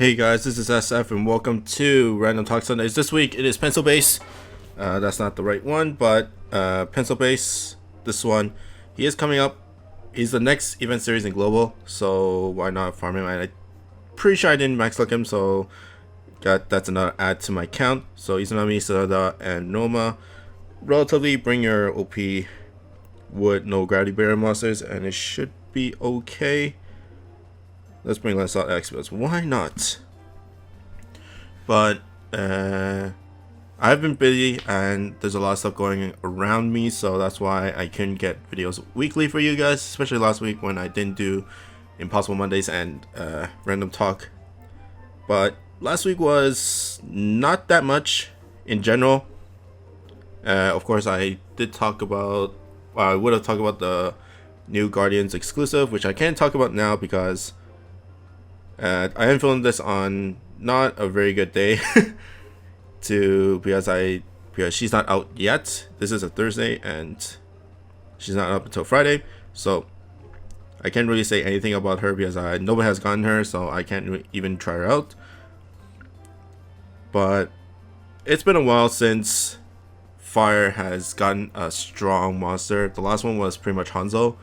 Hey guys, this is SF and welcome to Random Talk Sundays. This week it is pencil base. That's not the right one, but pencil base. This one, he is coming up. He's the next event series in global, so why not farm him? I'm pretty sure I didn't max luck him, so that's another add to my count. So Izanami, Sarada, and Noma relatively bring your OP with no gravity barrier monsters, and it should be okay. Let's bring Lancelot X, because why not? But I've been busy and there's a lot of stuff going around me, so that's why I couldn't get videos weekly for you guys, especially last week when I didn't do Impossible Mondays and Random Talk. But last week was not that much in general. Of course, I did talk about, I would have talked about the new Guardians exclusive, which I can't talk about now because I am filming this on not a very good day because she's not out yet. This is a Thursday and she's not up until Friday, so I can't really say anything about her because nobody has gotten her, so I can't even try her out. But it's been a while since Fire has gotten a strong monster. The last one was pretty much Hanzo,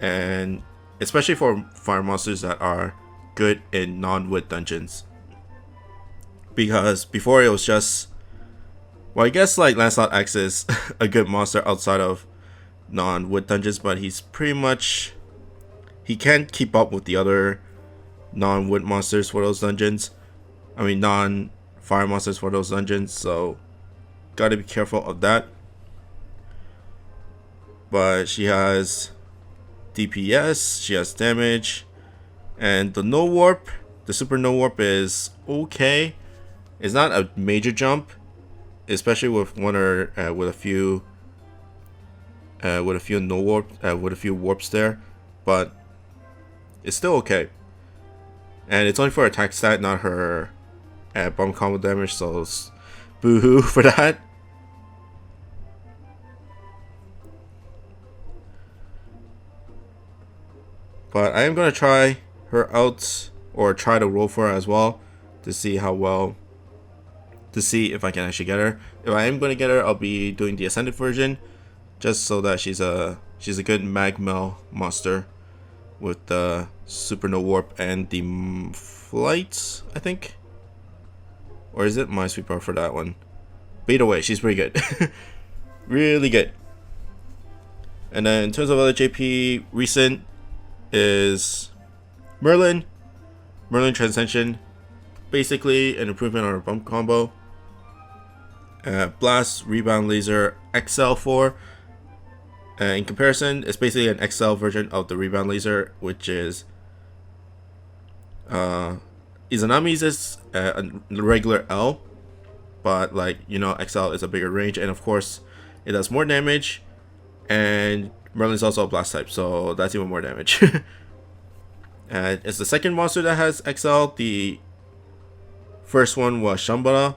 and especially for fire monsters that are good in non-wood dungeons, because before it was just, well, I guess like Lancelot X is a good monster outside of non-wood dungeons, but he's pretty much, he can't keep up with the other non-wood monsters for those dungeons. I mean non-fire monsters for those dungeons, so gotta be careful of that. But she has DPS, she has damage, and the no warp, the super no warp is okay. It's not a major jump, especially with one or with a few no warp, with a few warps there, but it's still okay. And it's only for attack stat, not her bomb combo damage, so boo-hoo for that. But I am gonna try her out, or try to roll for her as well, to see how well, to see if I can actually get her. If I am gonna get her, I'll be doing the ascended version, just so that she's a good magmel monster with the super no warp and the flight, I think. Or is it Minesweeper for that one? But either way, she's pretty good. Really good. And then in terms of other JP recent is Merlin Transcension, basically an improvement on her bump combo. Blast Rebound Laser XL4. In comparison, it's basically an XL version of the Rebound Laser, which is Izanami's is a regular L, but like, you know, XL is a bigger range, and of course it does more damage, and Merlin's also a blast type, so that's even more damage. And it's the second monster that has XL. The first one was Shambala,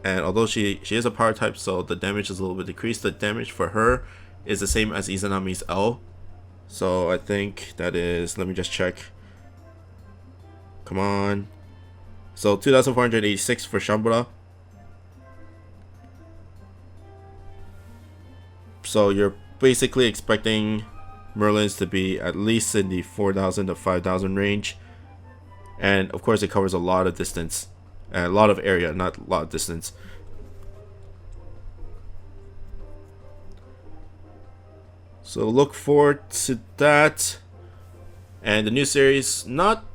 and although she is a power type, so the damage is a little bit decreased. The damage for her is the same as Izanami's L, so I think that is, let me just check, come on, so 2486 for Shambhala. So you're basically expecting Merlin's to be at least in the 4,000 to 5,000 range, and of course it covers a lot of distance, a lot of area, not a lot of distance. So look forward to that. And the new series, not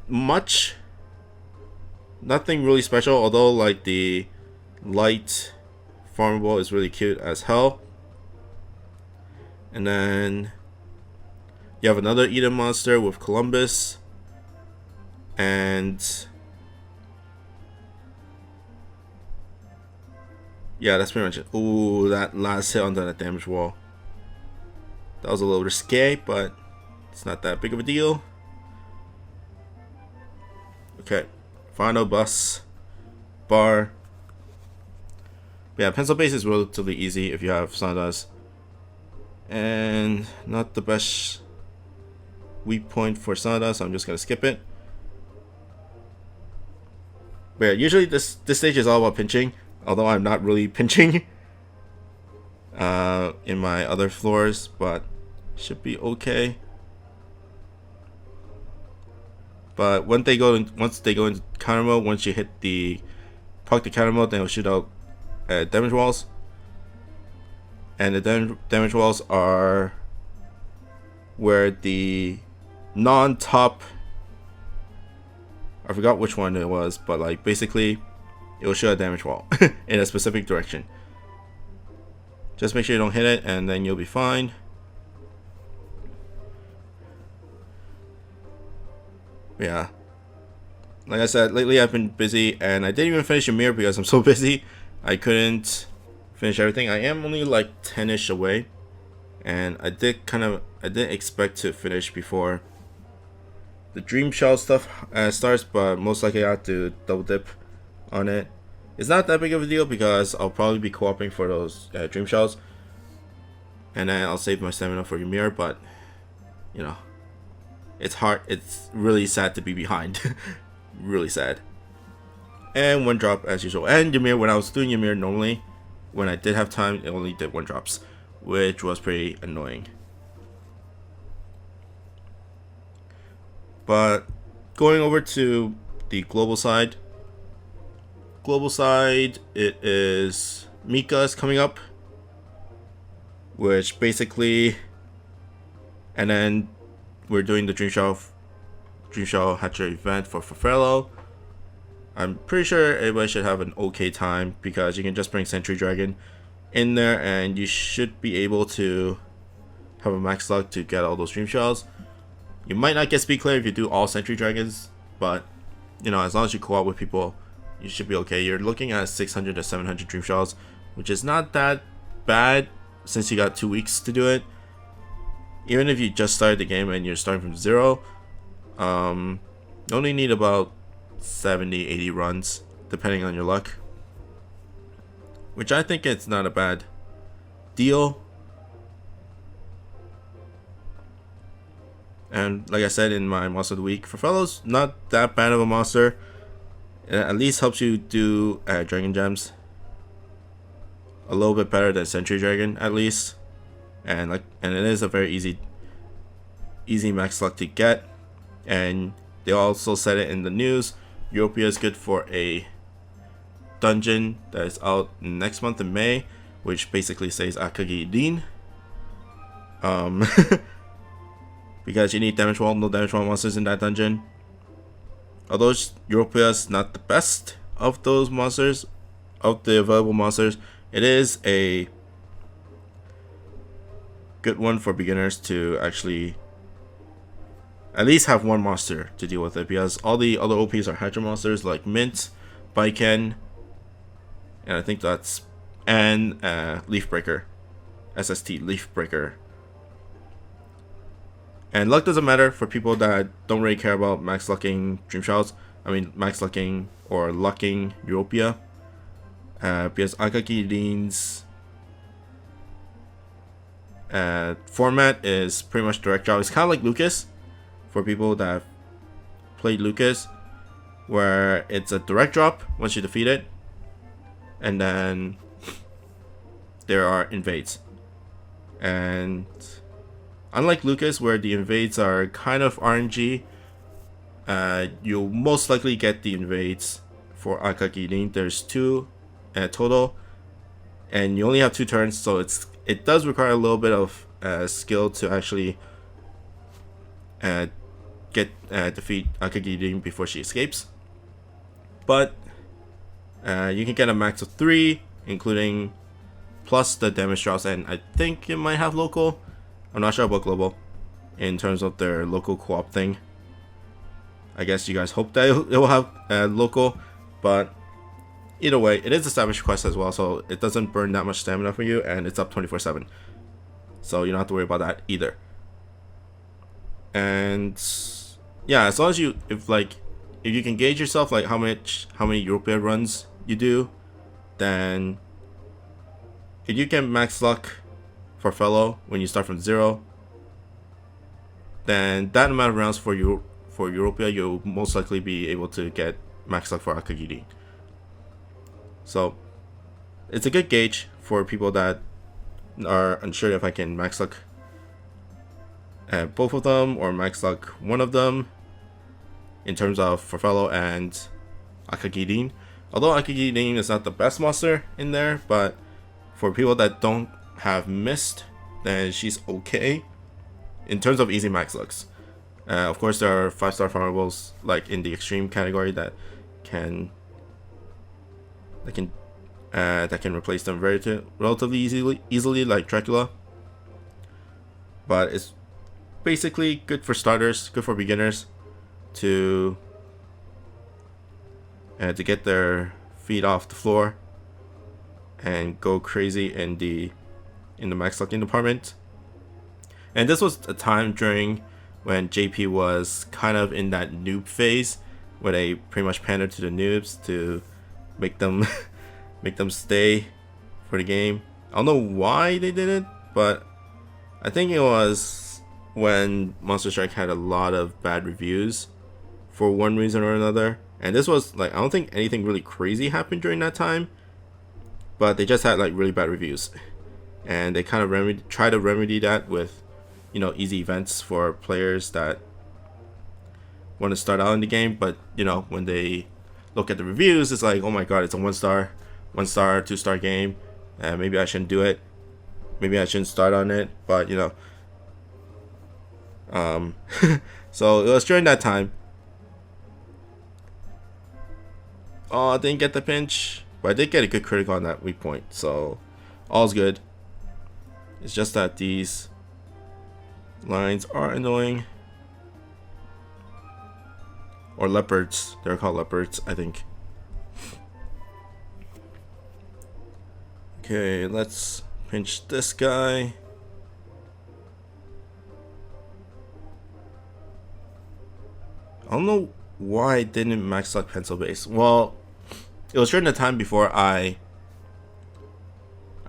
much, nothing really special, although like the light farmable is really cute as hell. And then you have another Eden monster with Columbus, and yeah, that's pretty much it. Ooh, that last hit onto that damage wall, that was a little risque, but it's not that big of a deal. Okay, final bus bar. Yeah, pencil base is relatively easy if you have Sawdust, and not the best weak point for Sawdust, so I'm just gonna skip it. But yeah, usually this stage is all about pinching, although I'm not really pinching in my other floors, but should be okay. But once they go into counter mode, once you hit the park the counter mode, then it'll shoot out damage walls. And the damage walls are where the non-top, I forgot which one it was, but like basically it will show a damage wall in a specific direction. Just make sure you don't hit it, and then you'll be fine. Yeah, like I said, lately I've been busy, and I didn't even finish Ymir because I'm so busy. I couldn't finish everything. I am only like 10ish away, and I didn't expect to finish before the Dream Shell stuff starts, but most likely I have to double dip on it. It's not that big of a deal because I'll probably be co-oping for those Dream Shells, and then I'll save my stamina for Ymir, but you know, it's hard. It's really sad to be behind. Really sad. And one drop as usual. And Ymir, when I was doing Ymir normally, when I did have time, it only did 1 drops, which was pretty annoying. But going over to the global side. It is Mika's coming up, which basically, and then we're doing the Dream Shell Hatcher event for Farfellow. I'm pretty sure everybody should have an okay time because you can just bring Sentry Dragon in there and you should be able to have a max luck to get all those Dream Shells. You might not get Speed Clear if you do all Sentry Dragons, but you know, as long as you co-op with people, you should be okay. You're looking at 600 to 700 Dream Shells, which is not that bad since you got 2 weeks to do it. Even if you just started the game and you're starting from 0, you only need about 70-80 runs depending on your luck, which I think it's not a bad deal. And like I said in my monster of the week, Farfellow's not that bad of a monster. It at least helps you do Dragon Gems a little bit better than Sentry Dragon at least, and it is a very easy max luck to get. And they also said it in the news, Europia is good for a dungeon that is out next month in May, which basically says Akagi Din. Because you need no damage wall monsters in that dungeon. Although Europia is not the best of those monsters, of the available monsters, it is a good one for beginners to actually at least have one monster to deal with it, because all the other OPs are Hatcher monsters like Mint, Baiken, and I think that's Leafbreaker, SST Leafbreaker. And luck doesn't matter for people that don't really care about max lucking Dream Shells. I mean, max lucking or lucking Europia. Because Akagi Din's format is pretty much direct drop. It's kind of like Lucas for people that have played Lucas, where it's a direct drop once you defeat it, and then there are invades. And unlike Lucas, where the invades are kind of RNG, you'll most likely get the invades for Akagi Din. There's 2 total, and you only have 2 turns, so it does require a little bit of skill to actually defeat Akagi Din before she escapes. But you can get a max of 3, including plus the damage drops, and I think it might have local. I'm not sure about global in terms of their local co-op thing. I guess you guys hope that it will have local, but either way, it is a established quest as well, so it doesn't burn that much stamina for you, and it's up 24/7, so you don't have to worry about that either. And yeah, as long as if you can gauge yourself like how many European runs you do, then if you can max luck for Farfellow when you start from 0, then that amount of rounds for Europia, you'll most likely be able to get max luck for Akagiri. So it's a good gauge for people that are unsure if I can max luck both of them or max luck one of them in terms of Farfellow and Akagiri. Although Akagiri is not the best monster in there, but for people that don't have Mist, then she's okay in terms of easy max looks. Of course, there are 5-star farmables like in the extreme category that can replace them relatively easily, like Dracula. But it's basically good for starters, good for beginners to get their feet off the floor and go crazy in the max lucking department. And this was a time during when JP was kind of in that noob phase where they pretty much pandered to the noobs to make them stay for the game. I don't know why they did it, but I think it was when Monster Strike had a lot of bad reviews for one reason or another. And this was like, I don't think anything really crazy happened during that time, but they just had like really bad reviews, and they kind of try to remedy that with, you know, easy events for players that want to start out in the game. But you know, when they look at the reviews, it's like, oh my god, it's a 1-star, 2-star game, and maybe I shouldn't do it, maybe I shouldn't start on it. But you know, so it was during that time. Oh, I didn't get the pinch, but I did get a good critical on that weak point, so all's good. It's just that these lines are annoying. Or leopards. They're called leopards, I think. Okay, let's pinch this guy. I don't know why I didn't max luck pencil base. Well, it was during the time before I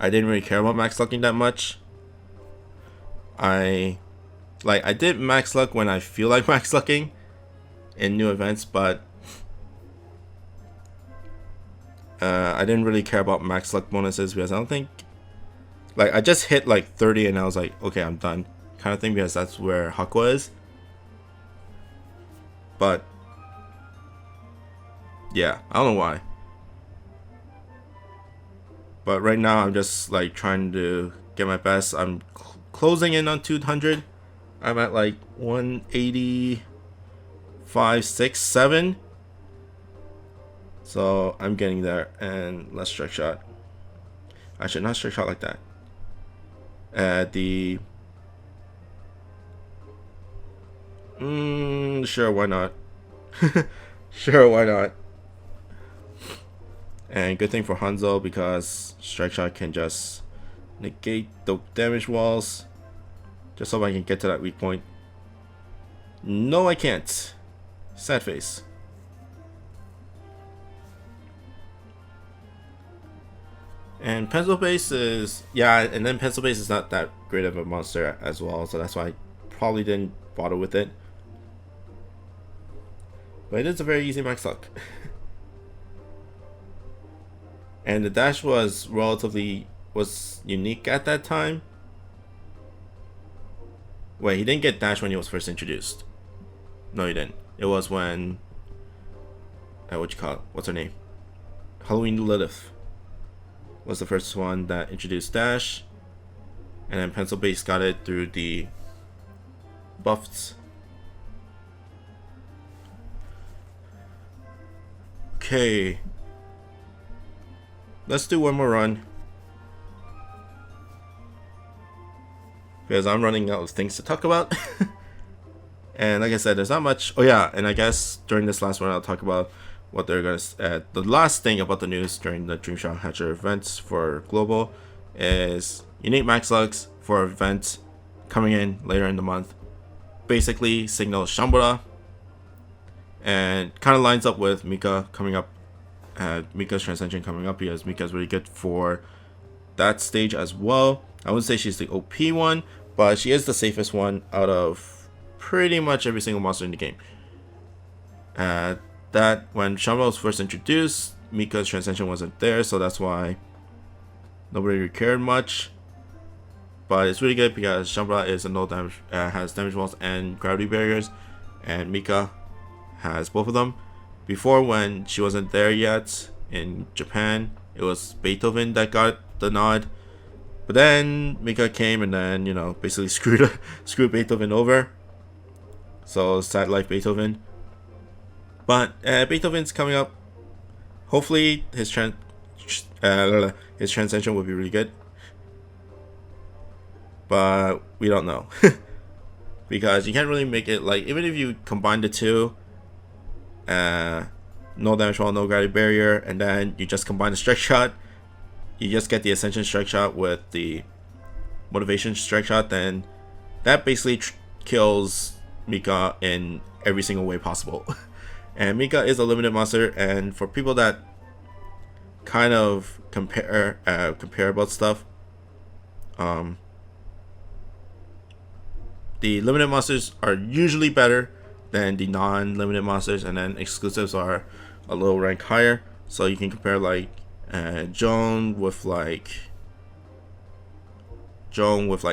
didn't really care about max lucking that much. I did max luck when I feel like max lucking in new events, but I didn't really care about max luck bonuses because I don't think, like, I just hit like 30 and I was like, okay, I'm done kind of thing, because that's where Hakwa is. But yeah, I don't know why. But right now I'm just like trying to get my best. I'm closing in on 200. I'm at like 185, 6, 7. So I'm getting there. And let's strike shot. I should not strike shot like that. Sure, why not? Sure, why not? And good thing for Hanzo, because strike shot can just negate the damage walls. Just so I can get to that weak point. No, I can't. Sad face. And pencil base is, yeah, and then pencil base is not that great of a monster as well, so that's why I probably didn't bother with it. But it is a very easy max luck. And the dash was unique at that time. Wait, he didn't get dash when he was first introduced. No, he didn't. It was when what's her name? Halloween Lilith was the first one that introduced dash, and then pencil base got it through the buffs. Okay, let's do one more run, because I'm running out of things to talk about. And like I said, there's not much. Oh yeah, and I guess during this last one I'll talk about what they're gonna. The last thing about the news during the Dreamshot Hatcher events for Global is unique max lugs for events coming in later in the month. Basically signals Shambala, and kind of lines up with Mika coming up. Mika's Transcension coming up, because Mika's really good for that stage as well. I wouldn't say she's the OP one, but she is the safest one out of pretty much every single monster in the game. that when Shambala was first introduced, Mika's transition wasn't there, so that's why nobody really cared much. But it's really good because Shambala is a no damage, has damage walls and gravity barriers, and Mika has both of them. Before, when she wasn't there yet in Japan, it was Beethoven that got the nod. But then Mika came and then, you know, basically screwed Beethoven over. So sad life Beethoven. But Beethoven's coming up. Hopefully his transition will be really good. But we don't know. Because you can't really make it, like, even if you combine the two, no damage wall, no gravity barrier, and then you just combine the strike shot, you just get the Ascension strike shot with the motivation strike shot, then that basically kills Mika in every single way possible. And Mika is a limited monster, and for people that kind of compare about stuff, the limited monsters are usually better than the non-limited monsters, and then exclusives are a little rank higher. So you can compare like Joan with like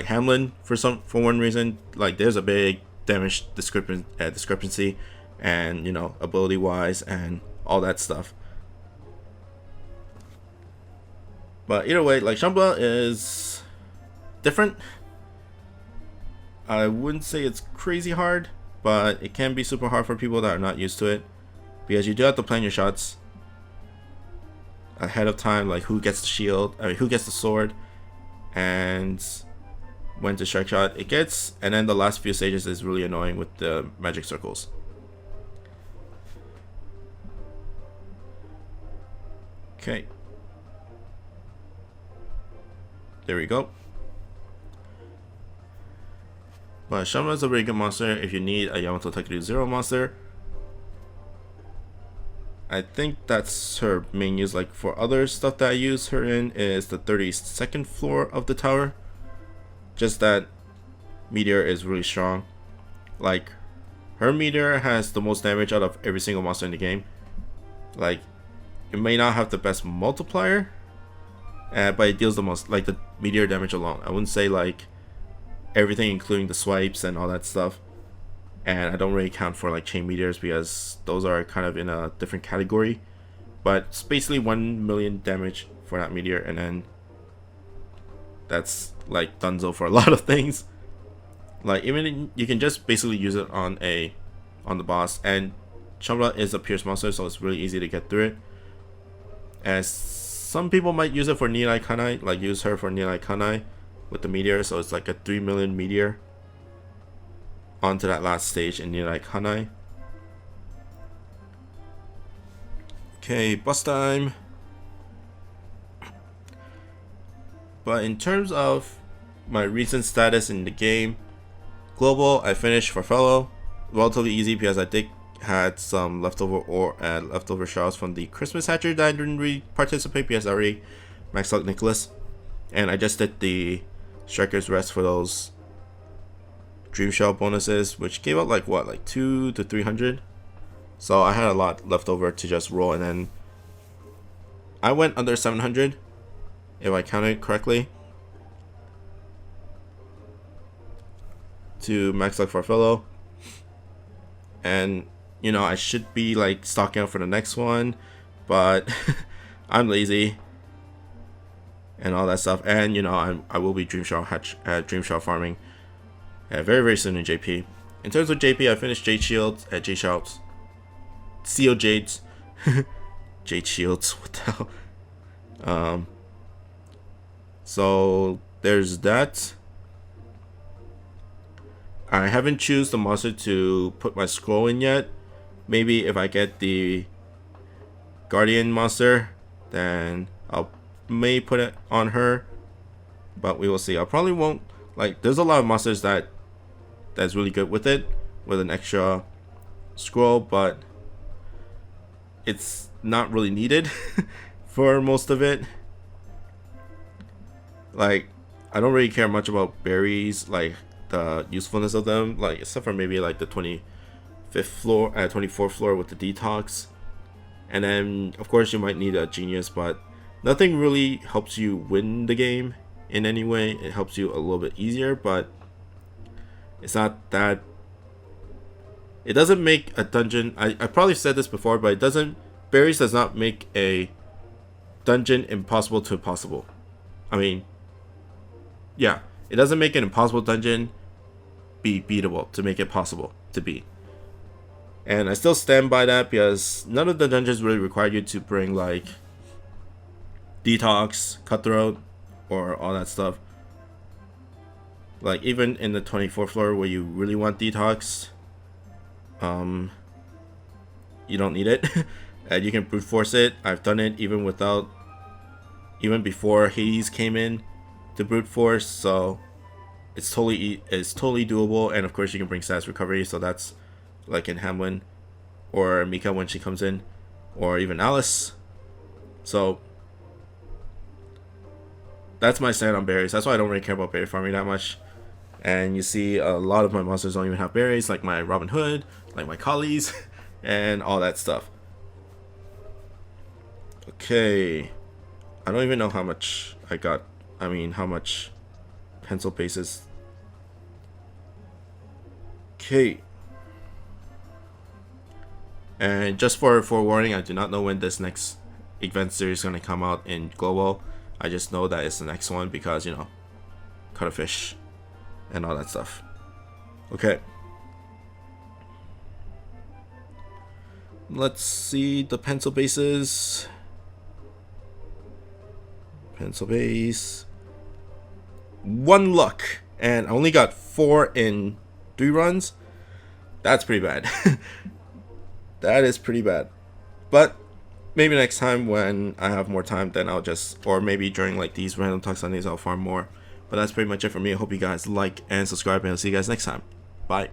Hamlin for one reason. Like there's a big damage discrepancy, and you know, ability wise and all that stuff. But either way, like Shambala is different. I wouldn't say it's crazy hard, but it can be super hard for people that are not used to it, because you do have to plan your shots ahead of time, like who gets the shield, who gets the sword, and when to strike shot it gets, and then the last few stages is really annoying with the magic circles. Okay, there we go. But Shambala is a very good monster if you need a Yamato Takeru 0 monster. I think that's her main use. Like for other stuff that I use her in is the 32nd floor of the tower. Just that Meteor is really strong. Like her Meteor has the most damage out of every single monster in the game. Like it may not have the best multiplier, but it deals the most, like the Meteor damage alone. I wouldn't say like everything including the swipes and all that stuff, and I don't really count for like chain meteors because those are kind of in a different category, but it's basically 1 million damage for that meteor, and then that's like dunzo for a lot of things. Like even you can just basically use it on the boss, and Shambala is a pierce monster, so it's really easy to get through it. As some people might use it for Nilai Kanai, like use her for Nilai Kanai with the meteor, so it's like a 3 million meteor onto that last stage in Nilai Kanai. Okay, boss time. But in terms of my recent status in the game, global, I finished for fellow, relatively easy because I did had some leftover shards from the Christmas hatcher that I didn't really participate because I already maxed out Nicholas, and I just did the Striker's Rest for those Dream Shell bonuses, which gave out like what, like 200 to 300. So I had a lot left over to just roll, and then I went under 700 if I counted correctly to max luck for a fellow. And you know, I should be like stocking up for the next one, but I'm lazy and all that stuff. And you know, I will be Dream Shell farming very, very soon in JP. In terms of JP, I finished Jade Shields at Jade Shouts, Seal Jades, Jade Shields. What the hell? So there's that. I haven't choose the monster to put my scroll in yet. Maybe if I get the Guardian monster, then I may put it on her, but we will see. I probably won't. Like, there's a lot of monsters that's really good with it, with an extra scroll, but it's not really needed for most of it. Like, I don't really care much about berries, like the usefulness of them, like except for maybe like the 25th 5th floor, 24th floor with the detox. And then, of course, you might need a genius, but nothing really helps you win the game in any way. It helps you a little bit easier, but it's not that. It doesn't make a dungeon. I probably said this before, but it doesn't. Berries does not make a dungeon impossible to possible. I mean, yeah, it doesn't make an impossible dungeon be beatable to make it possible to beat. And I still stand by that because none of the dungeons really require you to bring like detox, cutthroat, or all that stuff. Like even in the 24th floor where you really want detox, you don't need it. And you can brute force it. I've done it even before Hades came in to brute force, so it's totally doable. And of course you can bring stats recovery, so that's like in Hamlin or Mika when she comes in, or even Alice. So that's my stand on berries. That's why I don't really care about berry farming that much. And you see a lot of my monsters don't even have berries, like my Robin Hood, like my Collies, and all that stuff. Okay, I don't even know how much I got. I mean, how much pencil bases. Okay. And just for forewarning, I do not know when this next event series is going to come out in global. I just know that it's the next one because, you know, cuttlefish and all that stuff. Okay. Let's see the pencil bases. Pencil base. 1 luck. And I only got 4 in 3 runs. That's pretty bad. That is pretty bad. But maybe next time when I have more time, then I'll just, or maybe during like these random talk Sundays, I'll farm more. But that's pretty much it for me. I hope you guys like and subscribe, and I'll see you guys next time. Bye.